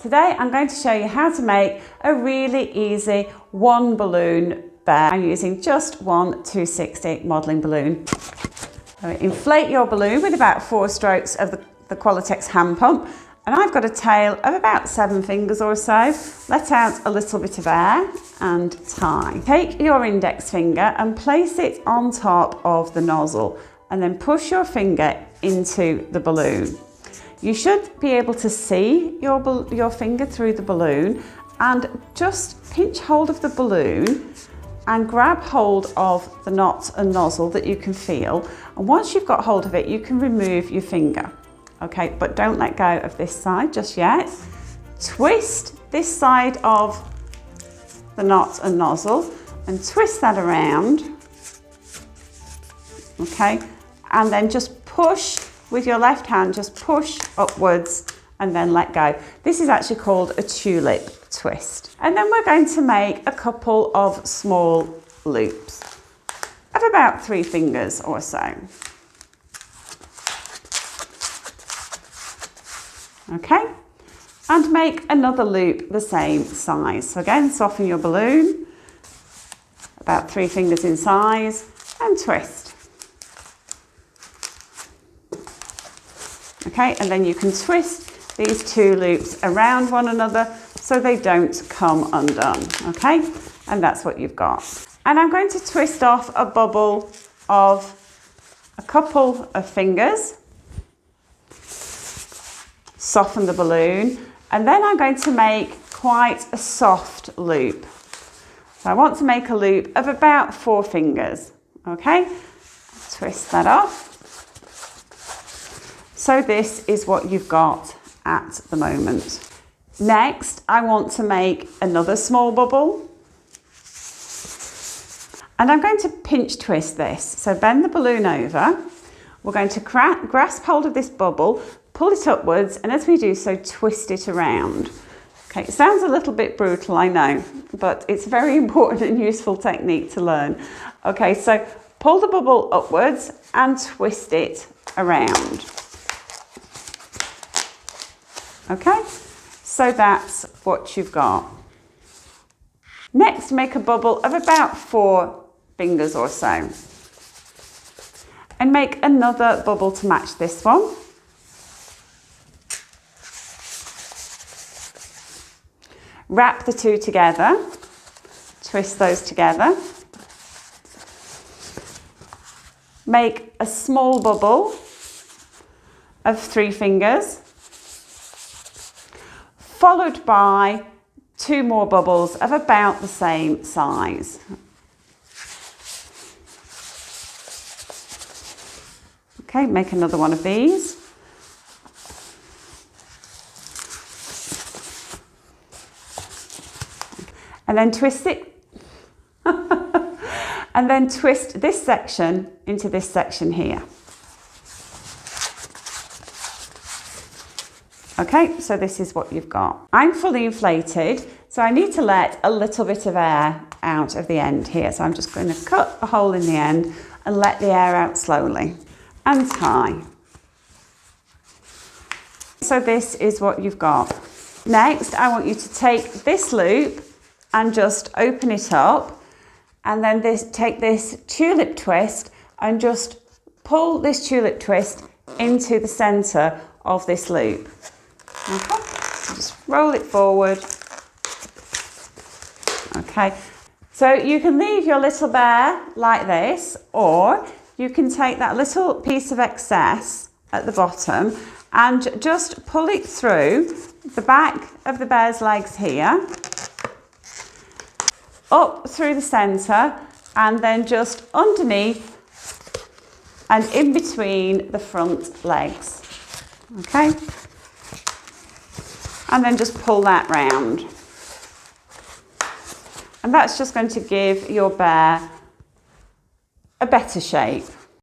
Today I'm going to show you how to make a really easy one balloon bear. I'm using just one 260 modelling balloon. So inflate your balloon with about 4 strokes of the Qualitex hand pump, and I've got a tail of about 7 fingers or so. Let out a little bit of air and tie. Take your index finger and place it on top of the nozzle and then push your finger into the balloon. You should be able to see your finger through the balloon, and just pinch hold of the balloon and grab hold of the knot and nozzle that you can feel. And once you've got hold of it, you can remove your finger. Okay, but don't let go of this side just yet. Twist this side of the knot and nozzle and twist that around. Okay, and then just push with your left hand, just push upwards and then let go. This is actually called a tulip twist. And then we're going to make a couple of small loops of about 3 fingers or so. Okay, and make another loop the same size. So again, soften your balloon, about 3 fingers in size, and twist. Okay, and then you can twist these 2 loops around one another so they don't come undone, okay? And that's what you've got. And I'm going to twist off a bubble of a couple of fingers, soften the balloon, and then I'm going to make quite a soft loop. So I want to make a loop of about 4 fingers, okay? Twist that off. So this is what you've got at the moment. Next, I want to make another small bubble. And I'm going to pinch twist this. So bend the balloon over. We're going to grasp hold of this bubble, pull it upwards, and as we do so, twist it around. Okay, it sounds a little bit brutal, I know, but it's a very important and useful technique to learn. Okay, so pull the bubble upwards and twist it around. Okay, so that's what you've got. Next, make a bubble of about 4 fingers or so. And make another bubble to match this one. Wrap the 2 together, twist those together. Make a small bubble of 3 fingers, followed by 2 more bubbles of about the same size. Okay, make another one of these. And then twist it. And then twist this section into this section here. Okay, so this is what you've got. I'm fully inflated, so I need to let a little bit of air out of the end here. So I'm just going to cut a hole in the end and let the air out slowly and tie. So this is what you've got. Next, I want you to take this loop and just open it up, and then take this tulip twist and just pull this tulip twist into the center of this loop. Okay, so just roll it forward. Okay, so you can leave your little bear like this, or you can take that little piece of excess at the bottom and just pull it through the back of the bear's legs here, up through the center, and then just underneath and in between the front legs. Okay? And then just pull that round. And that's just going to give your bear a better shape.